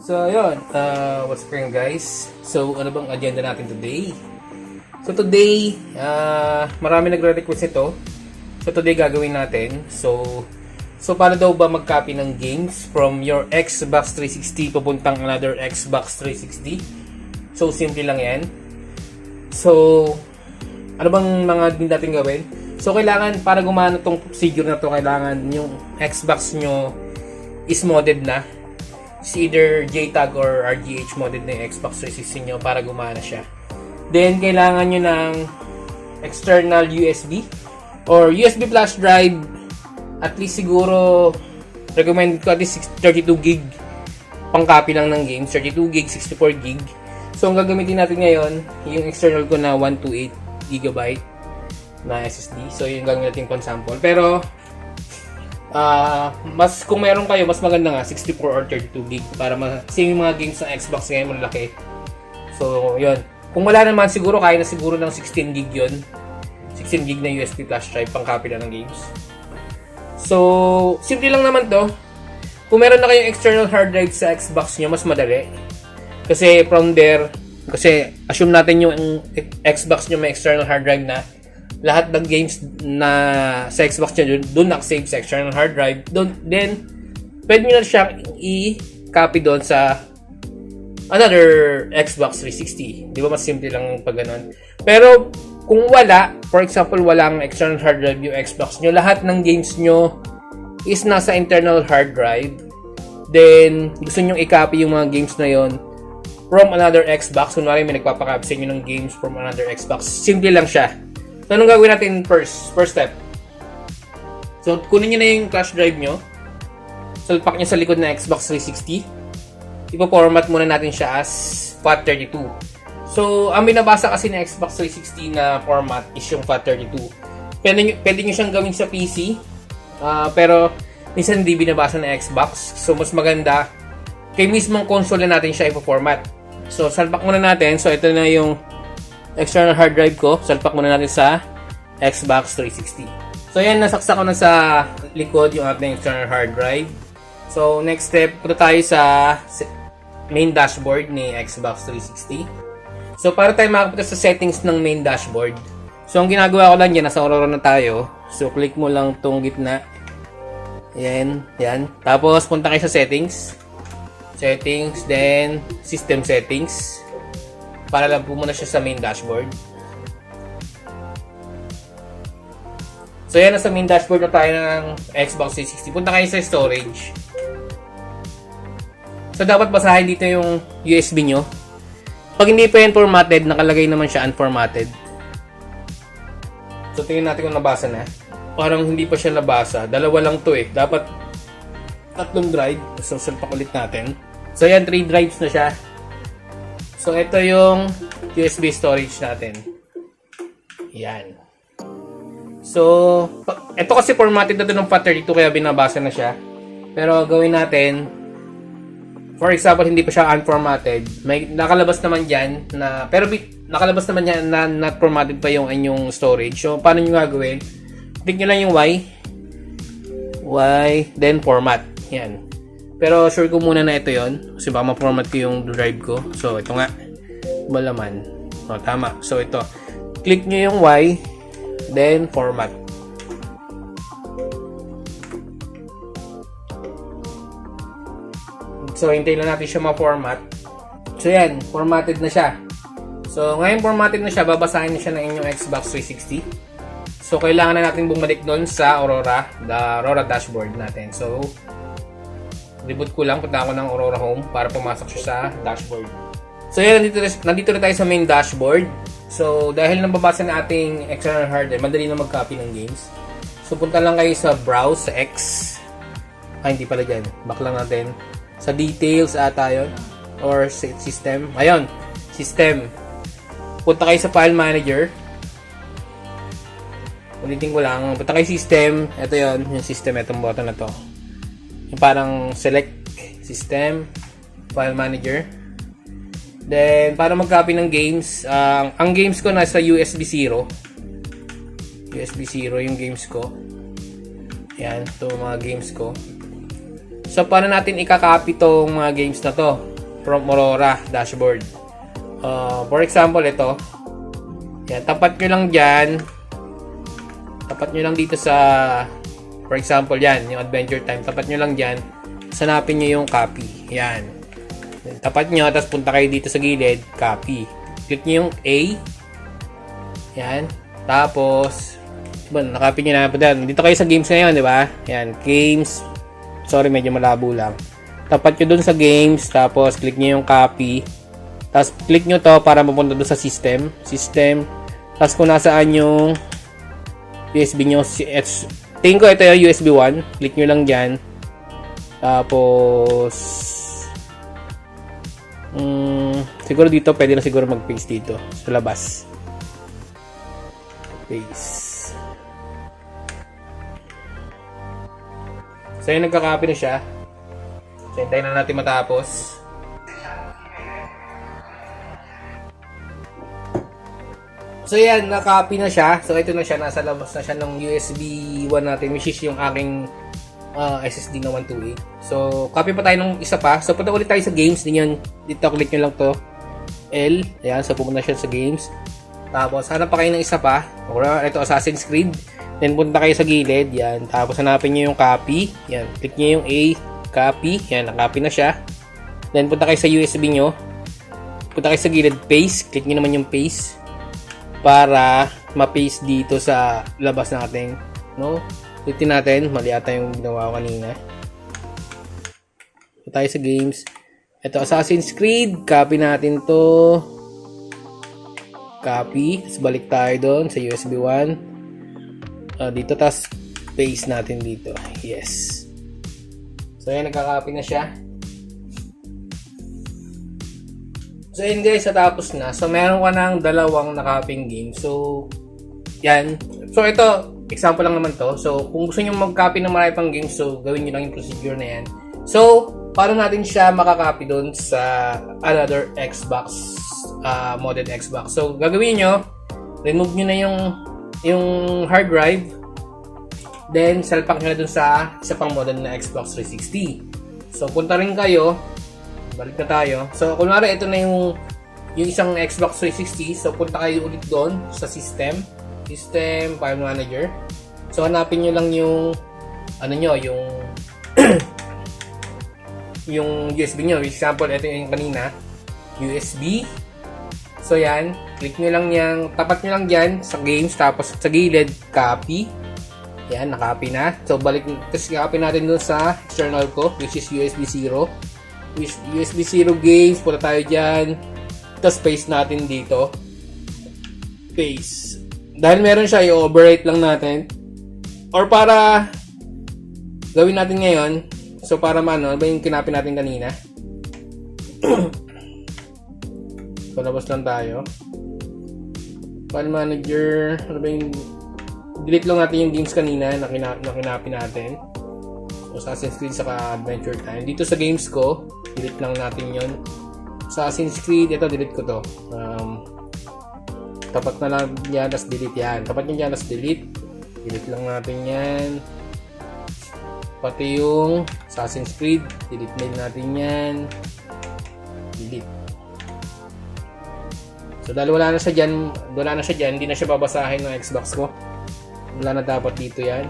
So, yun. What's up guys? So, ano bang agenda natin today? So, today, marami nagre-request ito. So, today gagawin natin. So, paano daw ba mag-copy ng games from your Xbox 360 papuntang another Xbox 360? So, simple lang yan. So, ano bang mga din natin gawin? So, kailangan, para gumana tong procedure na to, kailangan yung Xbox nyo is modded na. It's either JTAG or RGH modded na yung Xbox 360 nyo para gumana siya. Then, kailangan nyo ng external USB or USB flash drive. At least siguro, recommend ko at least 32 gig pang copy lang ng games. 32 gig, 64 gig. So, ang gagamitin natin ngayon, yung external ko na 128 GB na SSD. So, yung gagamitin natin pang sample. Pero, mas kung meron kayo, mas maganda nga 64 or 32 gig para kasi yung mga games ng Xbox ngayon malaki. So, yun. Kung wala naman, siguro kaya na siguro ng 16 gig yun. 16 gig na USB flash drive pang copy na ng games. So, simple lang naman to. Kung meron na kayong external hard drive sa Xbox nyo, mas madali. Kasi from there, kasi assume natin yung Xbox nyo may external hard drive na, lahat ng games na sa Xbox nyo doon nakasave sa external hard drive. Then, pwede nyo na siyang i-copy doon sa another Xbox 360. Di ba mas simple lang pag ganun? Pero, kung wala, for example, walang external hard drive yung Xbox nyo, lahat ng games nyo is nasa internal hard drive. Then, gusto nyo i-copy yung mga games na yon from another Xbox. Kunwari may nagpapakopy sa inyo ng games from another Xbox. Simple lang siya. So, anong gagawin natin first step? So, kunin nyo na yung flash drive nyo. Salpak nyo sa likod na Xbox 360. Ipo-format muna natin siya as FAT32. So, ang binabasa kasi na Xbox 360 na format is yung FAT32. Pwede nyo siyang gawin sa PC. Pero, minsan hindi binabasa na Xbox. So, mas maganda kay mismong console na natin siya ipo-format. So, salpak muna natin. So, ito na yung external hard drive ko. Salpak muna natin sa Xbox 360. So, yan. Nasaksak ko na sa likod yung ating external hard drive. So, next step, punta tayo sa main dashboard ni Xbox 360. So, para tayo makapunta sa settings ng main dashboard. So, ang ginagawa ko lang dyan, nasa Aurora na tayo. So, click mo lang tong gitna. Yan. Yan. Tapos, punta kayo sa settings. Settings, then system settings. Para lang po muna siya sa main dashboard. So, yan. Nasa main dashboard na tayo ng Xbox 360. Punta kayo sa storage. So, dapat basahin dito yung USB nyo. Pag hindi pa yan formatted, nakalagay naman siya unformatted. So, tingnan natin kung nabasa na. Parang hindi pa siya nabasa. Dalawa lang to eh. Dapat tatlong drive. So, salpak ulit natin. So, yan. 3 drives na siya. So, ito yung USB storage natin. Yan. So, ito kasi formatted na ito ng FAT32 kaya binabasa na siya. Pero, gawin natin, for example, hindi pa siya unformatted. May nakalabas naman dyan na, pero nakalabas naman dyan na not formatted pa yung inyong storage. So, paano nyo gagawin? Click nyo lang yung Y, then format. Yan. Pero, sure ko muna na ito yon kasi baka ma-format ko yung drive ko. So, ito nga. Balaman. O, tama. So, ito. Click nyo yung Y, then format. So, hintayin lang natin siya ma-format. So, yan. Formatted na siya. So, ngayon formatted na siya, babasahin na siya ng inyong Xbox 360. So, kailangan na natin bumalik doon sa Aurora, the Aurora dashboard natin. So, reboot ko lang. Punta ako ng Aurora Home para pumasok siya sa dashboard. So, yan. Nandito na tayo sa main dashboard. So, dahil nababasa na ating external hard drive, madali na mag-copy ng games. So, punta lang kayo sa browse, sa X. Hindi pala dyan. Back lang natin. Sa details ata yun. Or system. Ayun. System. Punta kayo sa file manager. Ulitin ko lang. Punta kayo system. Ito yun. Yung system. Itong button na to. Yung parang select system. File manager. Then, para mag-copy ng games. Ang games ko nasa USB 0. USB 0 yung games ko. Yan. Ito mga games ko. So, paano natin i-copy tong mga games na to? from Aurora dashboard. For example, ito. Yan, tapat nyo lang dyan. Tapat nyo lang dito sa, for example, yan, yung Adventure Time. Tapat nyo lang dyan. Hanapin nyo yung copy. Yan. Tapat nyo, tapos punta kayo dito sa gilid, copy. Click nyo yung A. Yan. Tapos, nakapin nyo na po dyan. Dito kayo sa games ngayon, di ba? Yan, games. Sorry, medyo malabo lang. Tapat nyo dun sa games, tapos click nyo yung copy. Tapos, click nyo to para mapunta dun sa system. System. Tapos, kung nasaan yung USB nyo, tingin ko ito yung USB 1. Click nyo lang dyan. Tapos, siguro dito, pwede na siguro mag-paste dito sa labas. Paste. So, yun, nagka-copy na siya. So, hintayin na natin matapos. So, yan, na-copy na siya. So, ito na siya. Nasa labas na siya ng USB 1 natin, which is yung aking SSD na 128. So, copy pa tayo ng isa pa. So, punta ulit tayo sa games. Dito, click nyo lang to. L. Ayan, so pupunta siya sa games. Tapos, hanap pa kayo ng isa pa. Ito, Assassin's Creed. Then, punta kayo sa gilid. Yan. Tapos, hanapin nyo yung copy. Yan. Click nyo yung A. Copy. Yan, na-copy na siya. Then, punta kayo sa USB nyo. Punta kayo sa gilid. Paste. Click nyo naman yung paste. Para ma-paste dito sa labas natin, no? Ulitin natin, mali ata yung ginawa ko kanina. So, tayo sa games. Ito, Assassin's Creed. Copy natin to. Copy. Tapos balik tayo doon sa USB 1. Dito, tapos paste natin dito. Yes. So, yan, nagka-copy na siya. So, yun guys, natapos na. So, meron ka ng dalawang nakaping game. So, yan. So, ito, example lang naman to. So, kung gusto nyo mag-copy ng marami pang games, so, gawin nyo lang yung procedure na yan. So, paano natin siya makakopy doon sa another Xbox, modded Xbox. So, gagawin nyo, remove nyo na yung hard drive. Then, salpak nyo na doon sa isa pang model na Xbox 360. So, punta rin kayo. Balik na tayo. So, kunwari, ito na yung isang Xbox 360. So, punta kayo ulit doon sa system. System, File Manager. So, hanapin nyo lang yung yung yung USB nyo. For example, ito yung kanina. USB. So, yan. Click nyo lang yung, tapat nyo lang dyan sa games. Tapos, sa gilid, copy. Yan, nakopy na. So, balik, tapos i-copy natin doon sa external ko, which is USB 0. USB 0 games, punta tayo dyan. Tapos paste natin dito. Paste. Dahil meron siya, i-overwrite lang natin. Or para gawin natin ngayon. So para ano ba yung kinapin natin kanina? So labas lang tayo. File Manager. Ano ba yung delete lang natin yung games kanina na kinapin natin. So, Assassin's Creed saka Adventure Time. Dito sa games ko, delete lang natin yun. Assassin's Creed, ito, delete ko to. Tapat na lang yan, tapos delete yan. Tapat nyo yan, tapos delete. Delete lang natin yan. Pati yung Assassin's Creed, delete na natin yan. Delete. So, dahil wala na siya dyan, hindi na siya babasahin ng Xbox ko. Wala na dapat dito yan.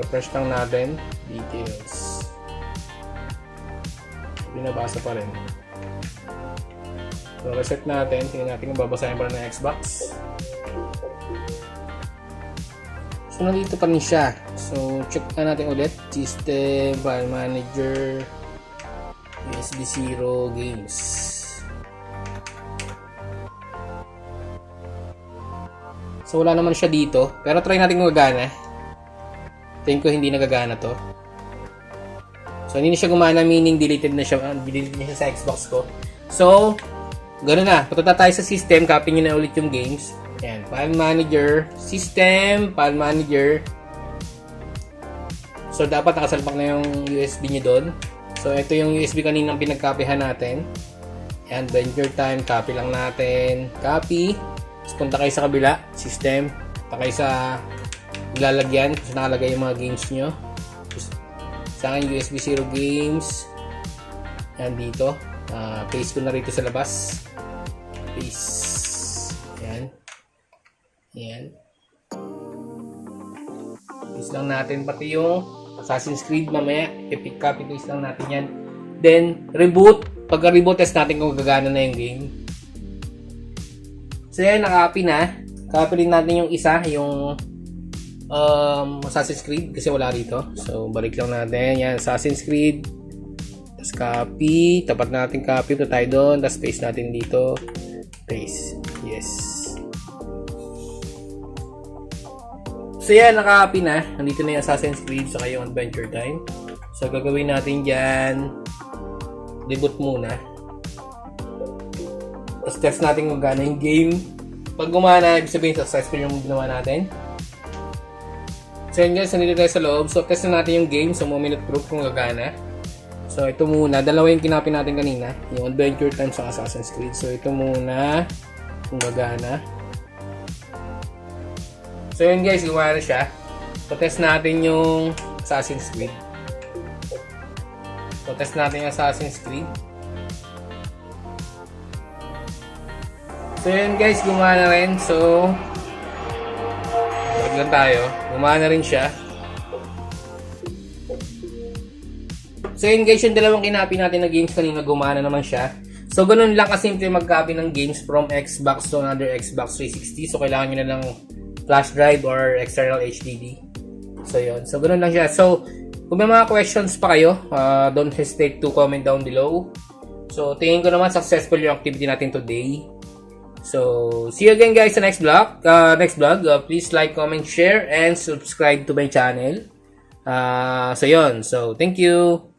Refresh lang natin. Details. Binabasa pa rin. So, reset natin. Tingnan natin kung babasahin pa rin ng Xbox. So, nandito pa rin siya. So, check na natin ulit. System, File Manager, USB 0, Games. So, wala naman siya dito. Pero try natin kung gagana. Tingin ko hindi nagagana to. So, hindi na siya gumana, meaning deleted na siya sa Xbox ko. So, gano'n na. Punta tayo sa system. Copy nyo na ulit yung games. Ayan. File Manager. System. File Manager. So, dapat nakasalpak na yung USB nyo doon. So, ito yung USB kaninang pinagcopyhan natin. Ayan. Adventure Time. Copy lang natin. Copy. Tapos, punta kayo sa kabila. System. Punta kayo sa lalagyan kasi nakalagay yung mga games nyo. Sa akin USB 0 games. Yan dito. Paste ko na rito sa labas. Paste. Yan. Yan. Paste lang natin pati yung Assassin's Creed mamaya. Copy paste lang natin yan. Then, reboot. Pagka-reboot, test natin kung gagana na yung game. So yan, naka-copy na. Copy rin natin yung isa, yung Assassin's Creed kasi wala rito. So, balik lang natin. Yan, Assassin's Creed. Tapos copy. Tapat natin copy. Ito tayo doon. Tapos paste natin dito. Paste. Yes. So yan, naka-copy na. Nandito na yung Assassin's Creed saka yung Adventure Time. So, gagawin natin dyan. Reboot muna. Tapos test natin kung gana yung game. Pag gumana, ibig sabihin successful yung ginawa natin. So yun guys, nandito tayo sa loob. So test na natin yung game. So 1 minute proof kung gagana. So ito muna. Dalawa yung kinapin natin kanina. Yung Adventure Time sa Assassin's Creed. So ito muna. Kung gagana. So yun guys, gumana siya. So test natin yung Assassin's Creed. So, test natin yung Assassin's Creed. So, yun guys, gumana rin. So, wag lang tayo. Gumana rin siya. So, yun guys, yung dalawang kinapi natin na games kanina, gumana naman siya. So, ganun lang kasimple mag-copy ng games from Xbox to another Xbox 360. So, kailangan nyo na ng flash drive or external HDD. So, yun. So, ganun lang siya. So, kung may mga questions pa kayo, don't hesitate to comment down below. So, tingin ko naman successful yung activity natin today. So, see you again guys sa next vlog. Please like, comment, share, and subscribe to my channel. So, yun. So, thank you.